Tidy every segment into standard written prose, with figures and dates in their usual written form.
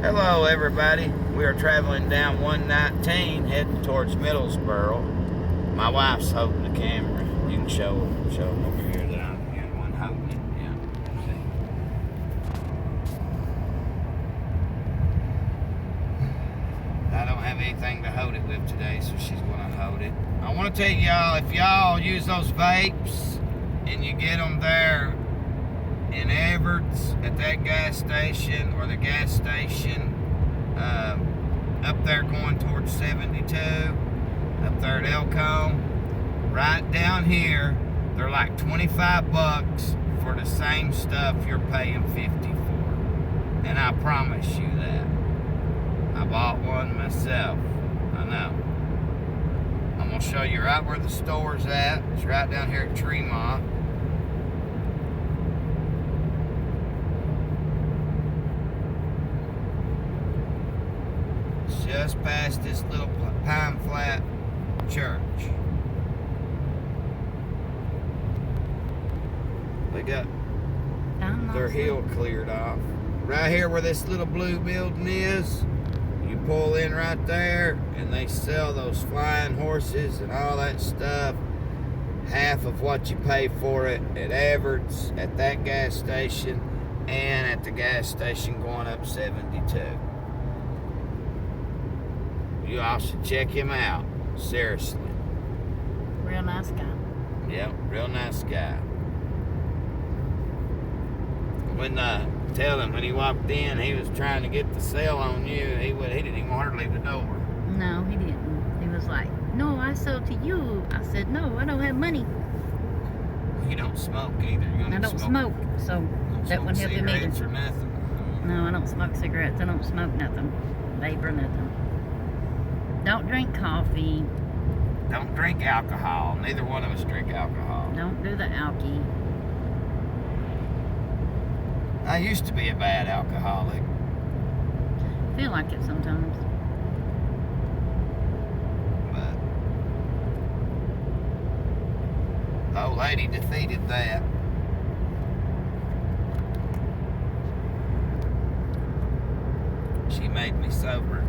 Hello everybody, we are traveling down 119 heading towards Middlesboro. My wife's holding the camera. You can show them over here that I'm the one holding it. Yeah, I don't have anything to hold it with today, so she's going to hold it. I want to tell y'all, if y'all use those vapes and you get them there in Everett's at that gas station or the gas station up there going towards 72, up there at Elcombe, right down here, they're like 25 bucks for the same stuff you're paying 50 for. And I promise you that. I bought one myself. I know. I'm going to show you right where the store's at. It's right down here at Tremont. Just past this little Pine Flat church. They got their hill cleared off. Right here where this little blue building is, you pull in right there and they sell those flying horses and all that stuff. Half of what you pay for it at Everett's, at that gas station, and at the gas station going up 72. You all should check him out. Seriously. Real nice guy. Yep, real nice guy. When tell him when he walked in, he was trying to get the sale on you. He didn't even want her to leave the door. No, he didn't. He was like, "No, I sold to you." I said, "No, I don't have money." You don't smoke either. I don't smoke, so that wouldn't help him either. Cigarettes or nothing. No, I don't smoke cigarettes. I don't smoke nothing. Vape or nothing. Don't drink coffee. Don't drink alcohol. Neither one of us drink alcohol. Don't do the alky. I used to be a bad alcoholic. I feel like it sometimes. But the old lady defeated that. She made me sober.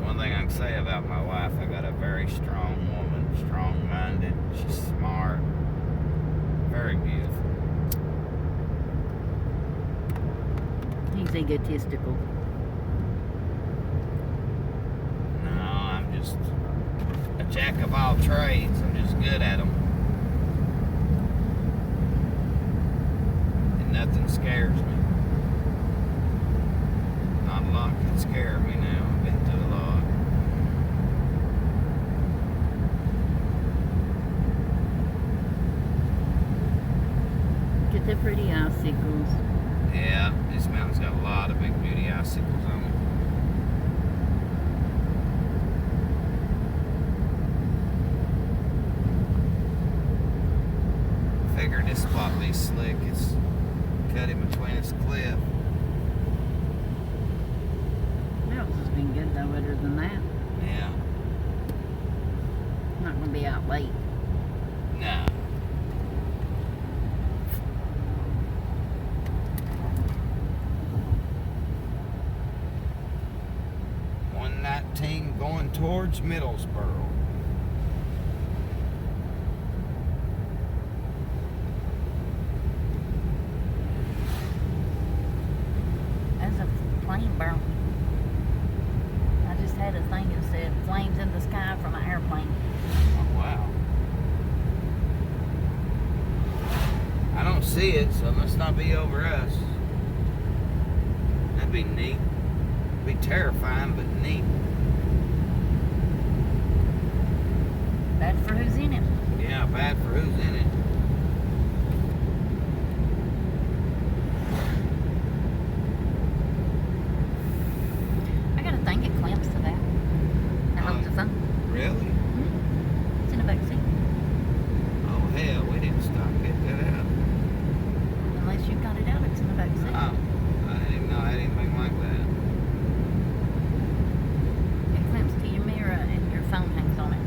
One thing I can say about my wife, I got a very strong woman, strong-minded, she's smart, very beautiful. He's egotistical. No, I'm just a jack of all trades. I'm just good at them. And nothing scares me. Not a lot can scare me now. I've been through a lot. Get the pretty icicles. Yeah, this mountain's got a lot of big beauty icicles on it. Figured this spot be slick. It's cut in between this cliff. Else has been good though, other than that. Yeah. Not gonna be out late. No. Team going towards Middlesboro. There's a plane burning. I just had a thing that said flames in the sky from an airplane. Oh wow. I don't see it, so it must not be over us. That'd be neat. It'd be terrifying, but neat. Bad for who's in it. Yeah, bad for who's in it. I got a thing that clamps to that. That holds the phone. Really? Mm-hmm. It's in the back seat. Oh hell, we didn't stop and get that out. Unless you got it out, it's in the back seat. Oh, I didn't even know I had anything like that. It clamps to your mirror and your phone hangs on it.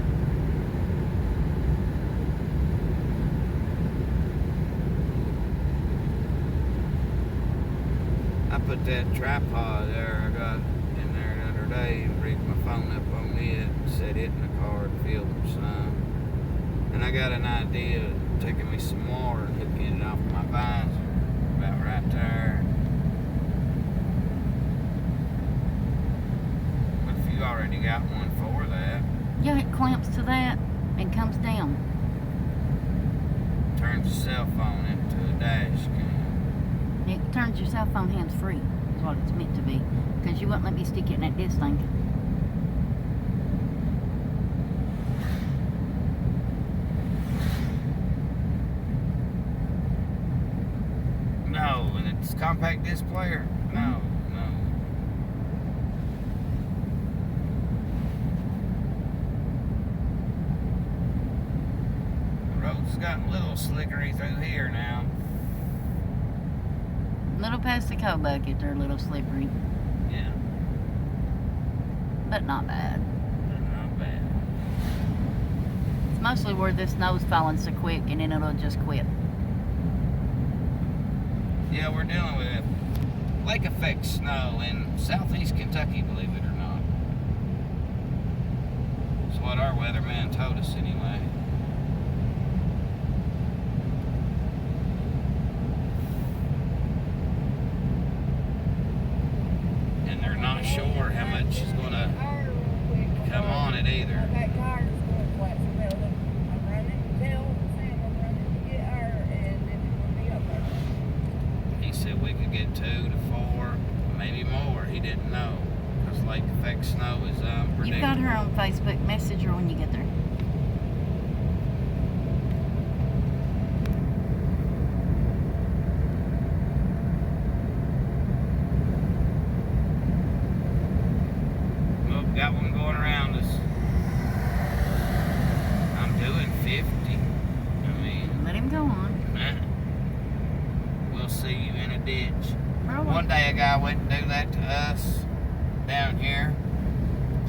put that tripod there I got in there the other day and rigged my phone up on it and set it in the car and filled it with some. And I got an idea of taking me some more and hooking it off my visor about right there. But if you already got one for that. Yeah, it clamps to that and comes down. Turns the cell phone into a dash cam. It turns your cell phone hands free, is what it's meant to be. Because you wouldn't let me stick it in that disc thing. No, and it's compact disc player. No. The road's gotten a little slickery through here now. Little past the coal bucket, they're a little slippery. Yeah. But not bad. Not bad. It's mostly where the snow's falling so quick and then it'll just quit. Yeah, we're dealing with lake effect snow in southeast Kentucky, believe it or not. That's what our weatherman told us anyway. And they're not sure how much is going to come on it either. That car's going flat, so I'm running, tell Sam I'm running to get her, and then we'll be up there. He said we could get 2 to 4, maybe more. He didn't know because lake effect snow is unpredictable. You've got her on Facebook. Message her when you get there. Well, got one going around us. I'm doing 50. I mean, Let him go on. we'll see you in a ditch. Probably. One day a guy went to do that to us down here,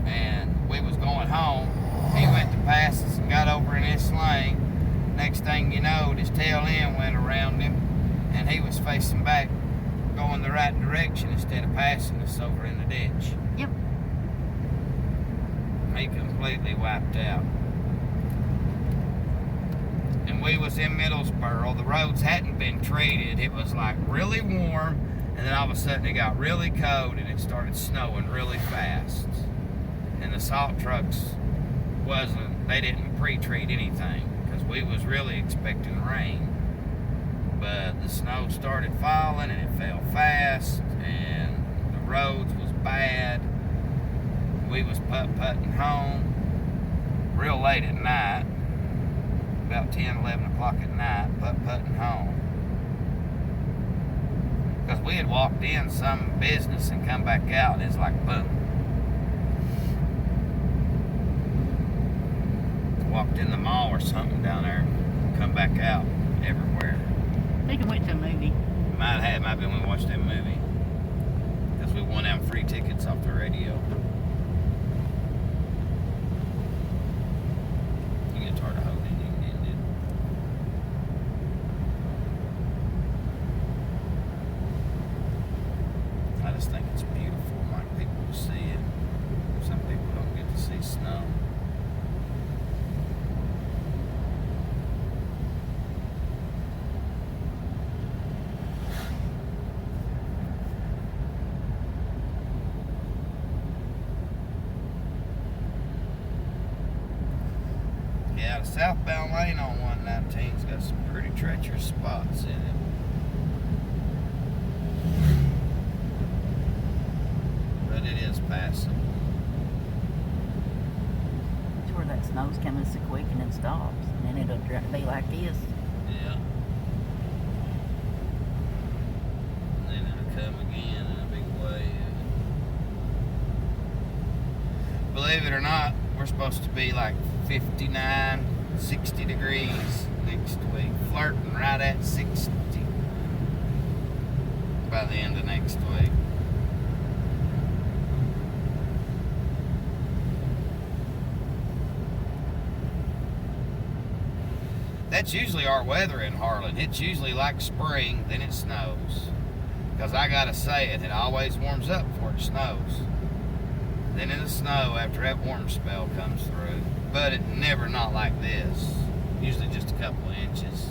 and we was going home. He went to pass us and got over in his lane. Next thing you know, his tail end went around him, and he was facing back, going the right direction instead of passing us over in the ditch. Yep. He completely wiped out. And we was in Middlesboro. The roads hadn't been treated. It was like really warm, and then all of a sudden it got really cold and it started snowing really fast. And the salt trucks they didn't pre-treat anything because we was really expecting rain. But the snow started falling and it fell fast and the roads was bad. We was putt-putting home real late at night, about 10, 11 o'clock at night, putt-putting home. Because we had walked in some business and come back out and it's like boom. Walked in the mall or something down there, come back out everywhere. I think I went to a movie. Might have been when we watched that movie. Because we won them free tickets off the radio. You get tired of holding it, you can end it. I just think it's beautiful. Like people see it. Some people don't get to see snow. Yeah, the southbound lane on 119's got some pretty treacherous spots in it. But it is passable. It's where that snow's coming so quick and it stops. And then it'll be like this. Yeah. And then it'll come again in a big wave. Believe it or not, we're supposed to be like 59, 60 degrees next week. Flirting right at 60 by the end of next week. That's usually our weather in Harlan. It's usually like spring, then it snows. Because I gotta say it always warms up before it snows. Then it'll snow after that warm spell comes through. But it never not like this. Usually just a couple of inches.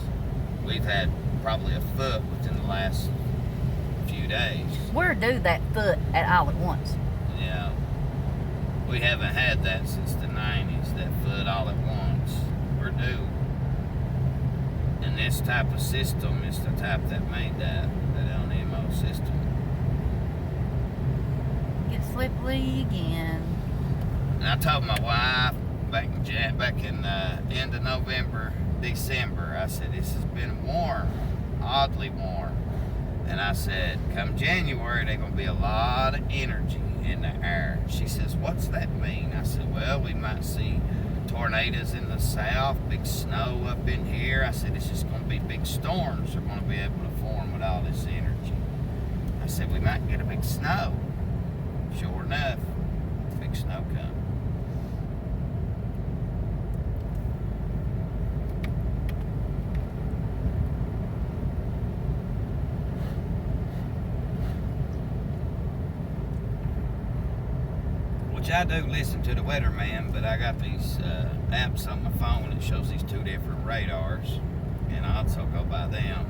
We've had probably a foot within the last few days. We're due that foot at all at once. Yeah. We haven't had that since the 90s, that foot all at once. We're due. And this type of system is the type that made that El Nemo system. Get slippery again. And I told my wife back in end of November, December, I said, this has been warm, oddly warm. And I said, come January, there's going to be a lot of energy in the air. She says, what's that mean? I said, well, we might see tornadoes in the south, big snow up in here. I said, it's just going to be big storms that are going to be able to form with all this energy. I said, we might get a big snow. Sure enough, big snow come. Which I do listen to the weatherman, but I got these apps on my phone that shows these two different radars, and I also go by them.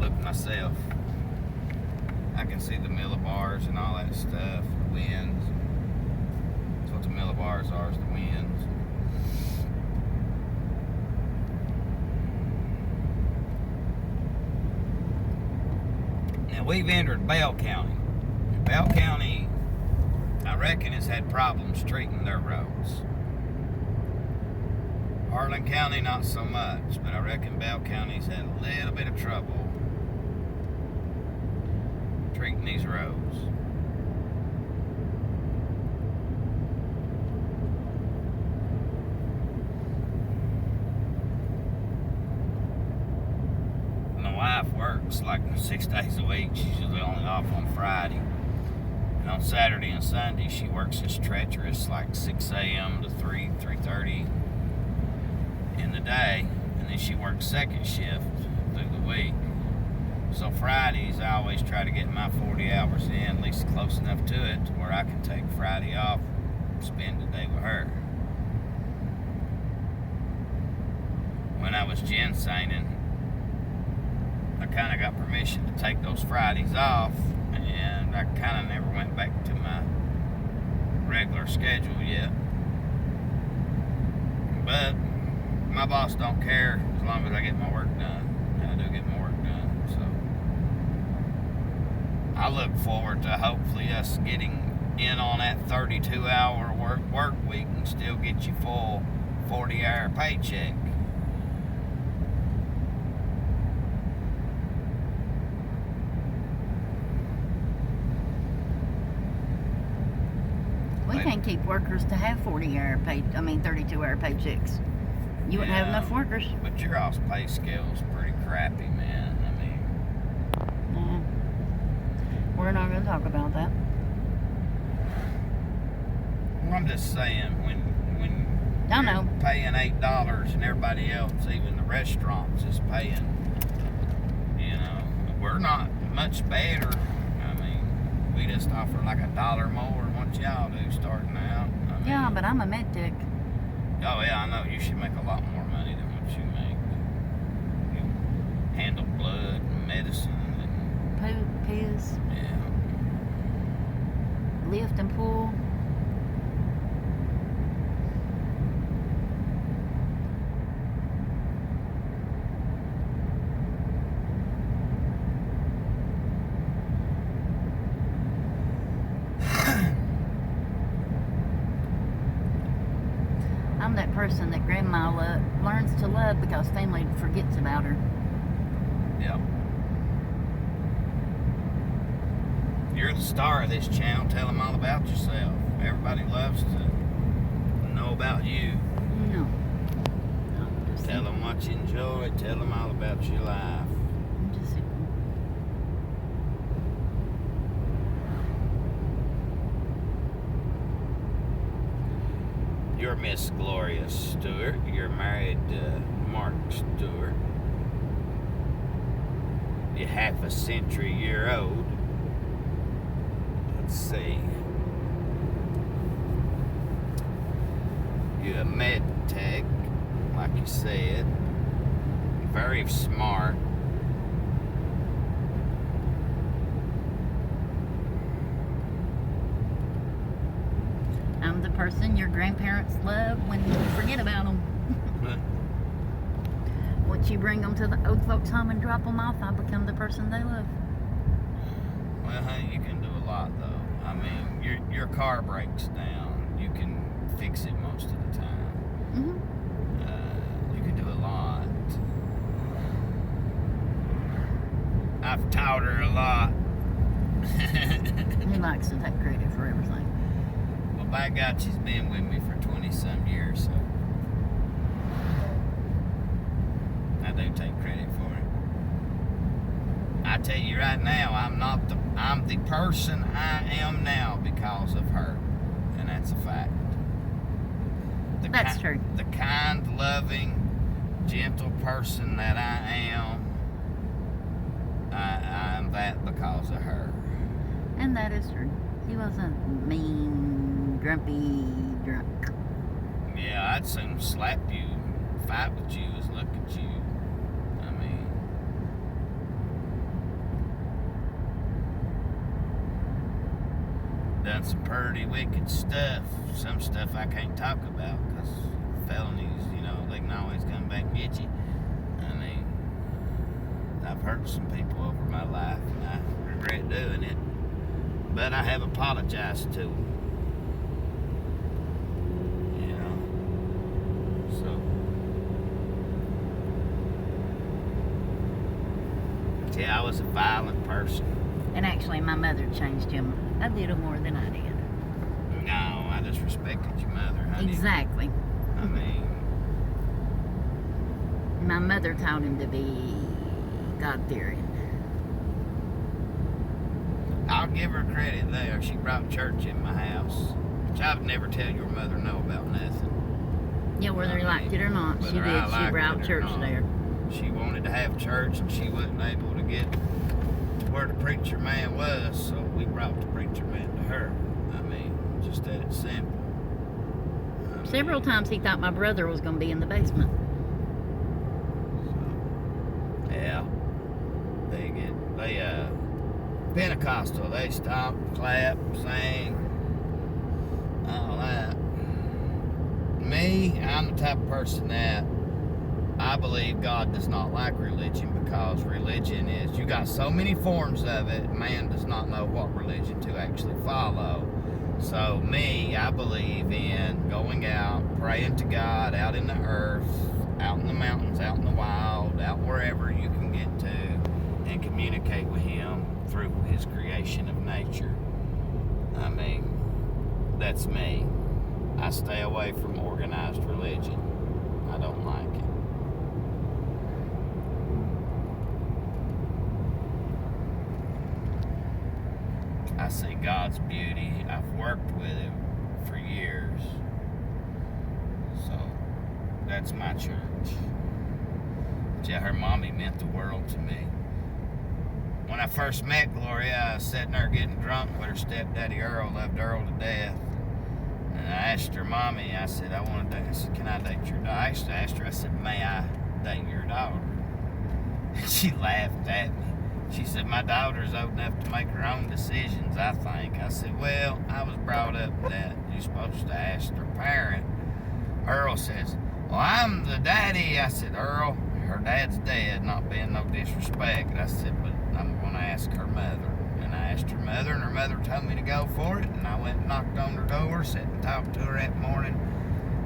Look myself. I can see the millibars and all that stuff, the winds. That's what the millibars are, is the winds. Now we've entered Bell County. Bell County, I reckon, has had problems treating their roads. Harlan County, not so much, but I reckon Bell County's had a little bit of trouble treating these roads. My wife works like 6 days a week. She's usually only off on Friday. And on Saturday and Sunday, she works this treacherous, like 6 a.m. to 3:30 in the day. And then she works second shift through the week. So Fridays, I always try to get my 40 hours in, at least close enough to it, to where I can take Friday off and spend the day with her. When I was ginsenging, I kind of got permission to take those Fridays off, and I kind of never went back to my regular schedule yet. But my boss don't care as long as I get my work done, and I do get my work done. So I look forward to hopefully us getting in on that 32-hour work week and still get you full 40-hour paycheck. We can't keep workers to have 32-hour paychecks. You wouldn't have enough workers. But your all's pay scale is pretty crappy, man. We're not going to talk about that. Well, I'm just saying, when I know. you're paying $8 and everybody else, even the restaurants, is paying, we're not much better. We just offer like $1 more than what y'all do starting out. Yeah, but I'm a med tech. Oh yeah, I know. You should make a lot more money than what you make. You handle blood and medicine and Poop, piss, yeah. lift and pull. I'm that person that grandma learns to love because family forgets about her. Yep. You're the star of this channel. Tell them all about yourself. Everybody loves to know about you. No. Tell them what you enjoy. Tell them all about your life. I'm just simple. You're Miss Gloria Stewart. You're married to Mark Stewart. You're half a century year old. Let's see. You're a med tech, like you said. Very smart. I'm the person your grandparents love when you forget about them. Once you bring them to the old folks' home and drop them off, I become the person they love. Well, honey, you can do a lot, though. I mean, your car breaks down. You can fix it most of the time. Mm-hmm. You can do a lot. I've taught her a lot. He likes to take credit for everything. Well, by God, she's been with me for 20-some years, so I do take credit for it. I tell you right now, I'm the person I am now because of her, and that's a fact. That's true. The kind, loving, gentle person that I am, I'm that because of her. And that is true. He wasn't mean, grumpy, drunk. Yeah, I'd soon slap you, fight with you, as look at you. I mean, done some pretty wicked stuff. Some stuff I can't talk about because felonies, they can always come back and get you. I mean, I've hurt some people over my life and I regret doing it. But I have apologized to them. So, yeah, I was a violent person. And actually, my mother changed him a little more than I did. No, I just respected your mother, honey. Exactly. I mean, My mother taught him to be God-fearing. I'll give her credit there. She brought church in my house, which I would never tell your mother no about nothing. Yeah, whether he liked it or not, she Whether did. I She liked brought it or church not. there. She wanted to have church, and she wasn't able to get to where the preacher man was, so we brought the preacher man to her. I mean, just that it's simple. Several times he thought my brother was going to be in the basement. So, yeah. Pentecostal, they stop, clap, sing, all that. Me, I'm the type of person that I believe God does not like religion because religion is, you got so many forms of it, man does not know what religion to actually follow. So me, I believe in going out, praying to God out in the earth, out in the mountains, out in the wild, out wherever you can get to, and communicate with Him through His creation of nature. I mean, that's me. I stay away from organized religion. I don't like it. I see God's beauty. I've worked with Him for years. So, that's my church. Yeah, her mommy meant the world to me. When I first met Gloria, I was sitting there getting drunk with her stepdaddy Earl, loved Earl to death. And I asked her mommy, I said, I said, can I date your daughter? I actually asked her, I said, may I date your daughter? And she laughed at me. She said, my daughter's old enough to make her own decisions, I think. I said, well, I was brought up that you're supposed to ask her parent. Earl says, well, I'm the daddy. I said, Earl, her dad's dead, not being no disrespect. I said, but I'm going to ask her mother. And I asked her mother, and her mother told me to go for it. And I went and knocked on her door, sat and talked to her that morning,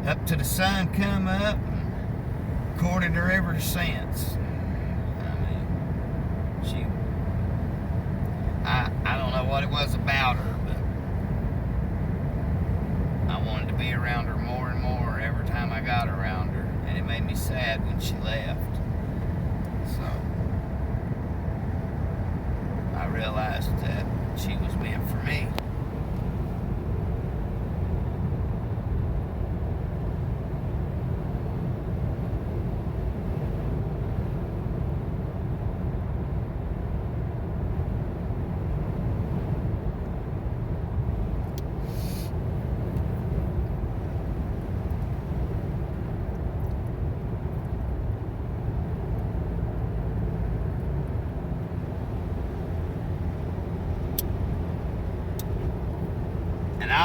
up to the sun come up, and courted her ever since. I don't know what it was about her, but I wanted to be around her more and more every time I got around her, and it made me sad when she left. So I realized that she was meant for me.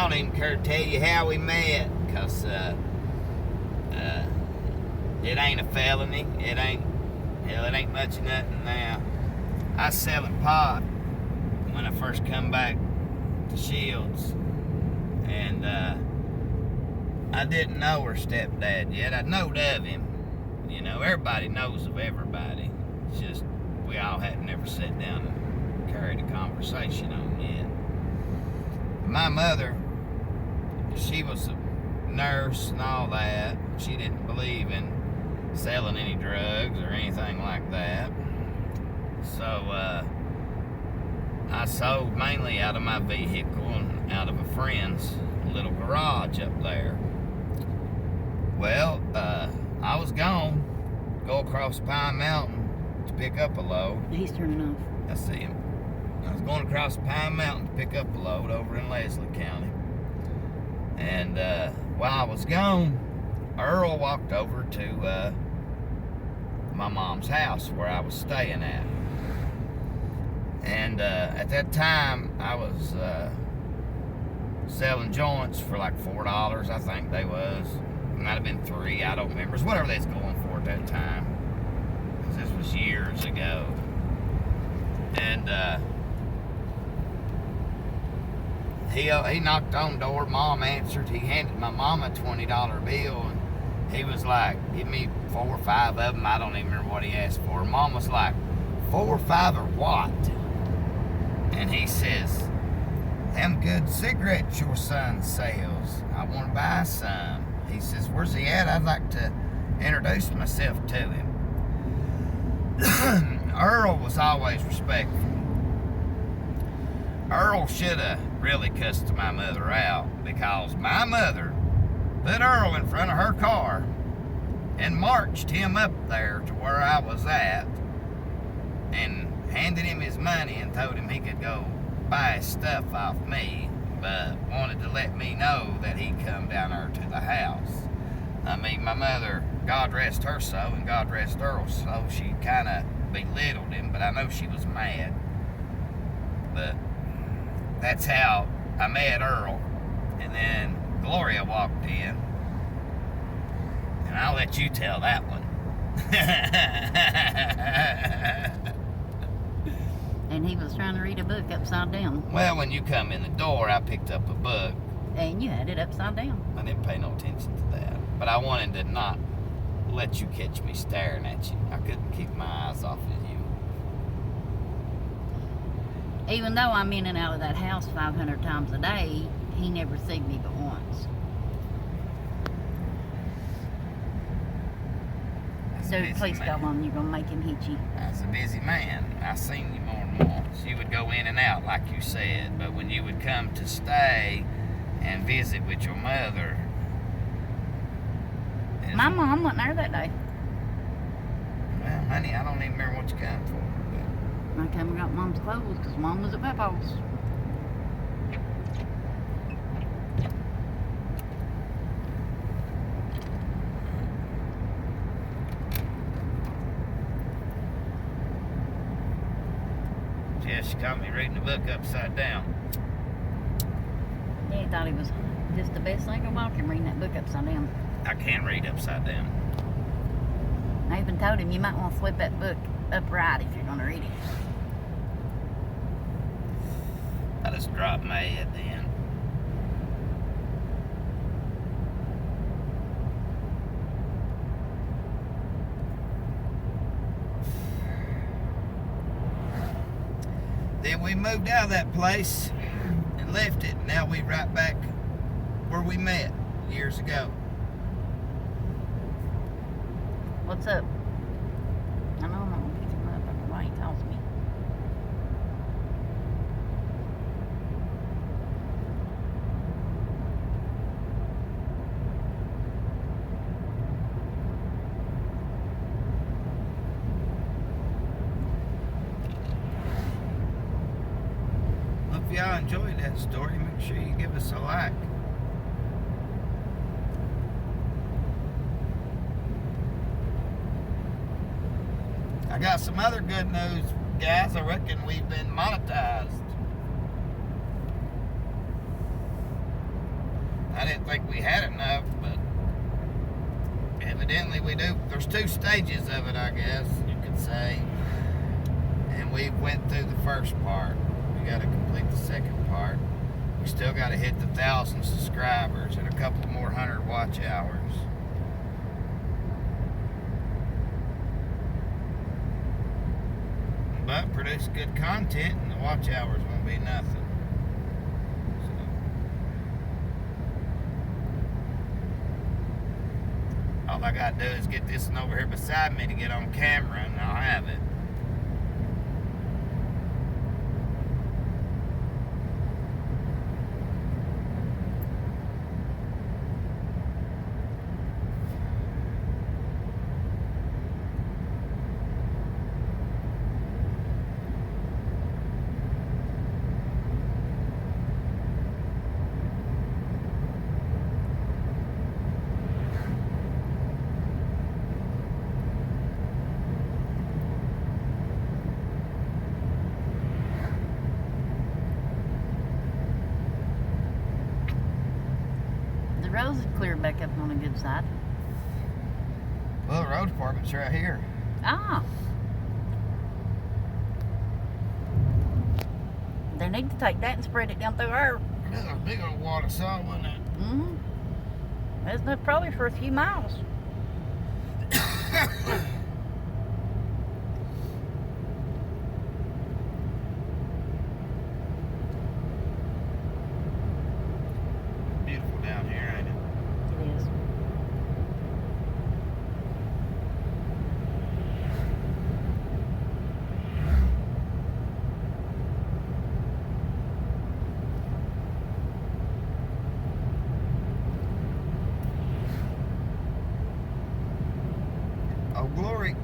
don't even care to tell you how we met, because it ain't a felony. It ain't much of nothing now. I was selling pot when I first come back to Shields, and I didn't know her stepdad yet. I knowed of him. You know, everybody knows of everybody. It's just we all hadn't never sat down and carried a conversation on yet. My mother, she was a nurse and all that. She didn't believe in selling any drugs or anything like that. So I sold mainly out of my vehicle and out of a friend's little garage up there. Well, I was gone, go across Pine Mountain to pick up a load. He's turning off. I see him. I was going across Pine Mountain to pick up a load over in Leslie County. And while I was gone, Earl walked over to my mom's house where I was staying at. And at that time, I was selling joints for like $4, I think they was. Might have been $3, I don't remember. It's whatever they was going for at that time. Because this was years ago. And he knocked on the door. Mom answered. He handed my mom a $20 bill, and he was like, "Give me 4 or 5 of them." I don't even remember what he asked for. Mom was like, 4 or 5 or what? And he says, "Them good cigarettes your son sells. I want to buy some." He says, "Where's he at? I'd like to introduce myself to him." Earl was always respectful. Earl should have really cussed my mother out, because my mother put Earl in front of her car and marched him up there to where I was at and handed him his money and told him he could go buy his stuff off me, but wanted to let me know that he'd come down there to the house. I mean, my mother, God rest her soul and God rest Earl's soul, she kind of belittled him, but I know she was mad. But that's how I met Earl. And then Gloria walked in, and I'll let you tell that one. And he was trying to read a book upside down. Well, when you come in the door, I picked up a book. And you had it upside down. I didn't pay no attention to that. But I wanted to not let you catch me staring at you. I couldn't keep my eyes off of you. Even though I'm in and out of that house 500 times a day, he never seen me but once. So please go on, you're going to make him hit you. I was a busy man. I seen you more than once. You would go in and out like you said, but when you would come to stay and visit with your mother... My mom wasn't there that day. Well, honey, I don't even remember what you come for. I came and got Mom's clothes because Mom was at Papa's. Yeah, she caught me reading the book upside down. Yeah, he thought he was just the best thing of walking, reading that book upside down. I can't read upside down. I even told him you might want to flip that book upright if you're going to read it. I just dropped my head then. Then we moved out of that place and left it. Now we right back where we met years ago. What's up? I know I'm not going to pick him up every way he tells me. If y'all enjoyed that story, make sure you give us a like. I got some other good news, guys. I reckon we've been monetized. I didn't think we had enough, but evidently we do. There's 2 stages of it, I guess you could say. And we went through the first part. We got to complete the second part. We still got to hit the 1,000 subscribers and a couple more 100 watch hours. But produce good content and the watch hours won't be nothing. So, all I gotta do is get this one over here beside me to get on camera and I'll have it. The roads are clear back up on a good side. Well, the road department's right here. Ah. They need to take that and spread it down through our. That's a big old water saw, wasn't it? Mm-hmm. That's enough probably for a few miles. Beautiful down here, ain't it? It is. Oh, glory.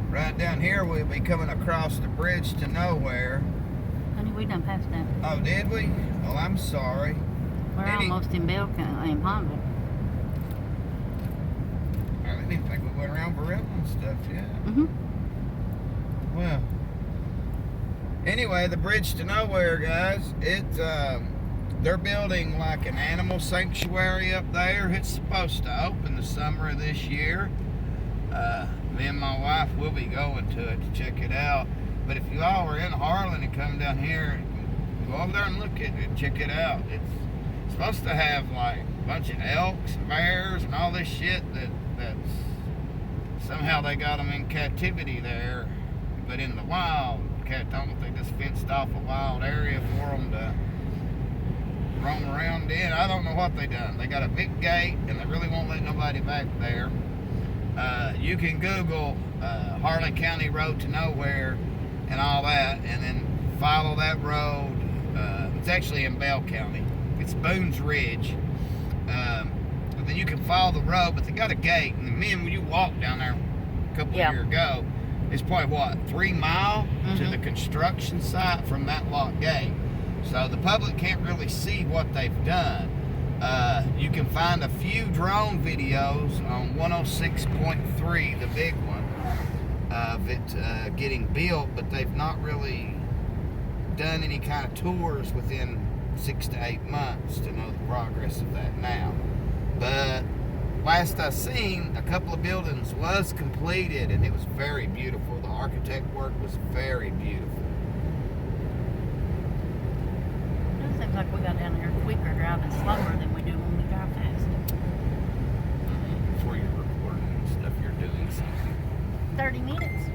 Right down here, we'll be coming across the bridge to nowhere. Honey, we done passed that. Oh, did we? Well, I'm sorry. We're almost in Bell County, in Pineville. I didn't even think we went around Barilla and stuff yet. Mm-hmm. Well, anyway, the bridge to nowhere, guys. They're building like an animal sanctuary up there. It's supposed to open the summer of this year. Me and my wife will be going to it to check it out. But if you all are in Harlan and come down here, go over there and look at it, check it out. It's supposed to have like a bunch of elks and bears and all this shit that's somehow they got them in captivity there, but in the wild. I don't know if they just fenced off a wild area for them to roam around in. I don't know what they done. They got a big gate and they really won't let nobody back there. You can Google Harlan County Road to Nowhere and all that, and then follow that road. It's actually in Bell County. It's Boone's Ridge. But then you can follow the road, but they got a gate. And then when you walk down there a couple of years ago, it's probably what, 3 miles to the construction site from that locked gate. So the public can't really see what they've done. You can find a few drone videos on 106.3, the big one, of it getting built, but they've not really done any kind of tours within 6 to 8 months to know the progress of that now. But last I seen, a couple of buildings was completed and it was very beautiful. The architect work was very beautiful. It seems like we got down here quicker driving slower than we do when we drive fast. Before you're recording and stuff, you're doing something. 30 minutes.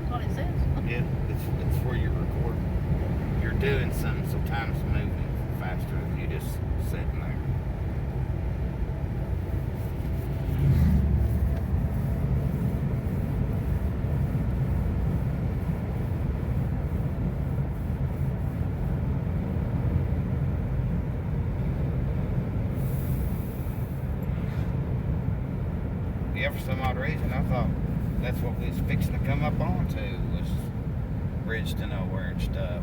That's what it says. Yeah, it's for your recording. You're doing something, so time's moving faster than you just sitting there. yeah, for some odd reason, I thought that's what we was fixing to come up onto was Bridge to Nowhere and stuff.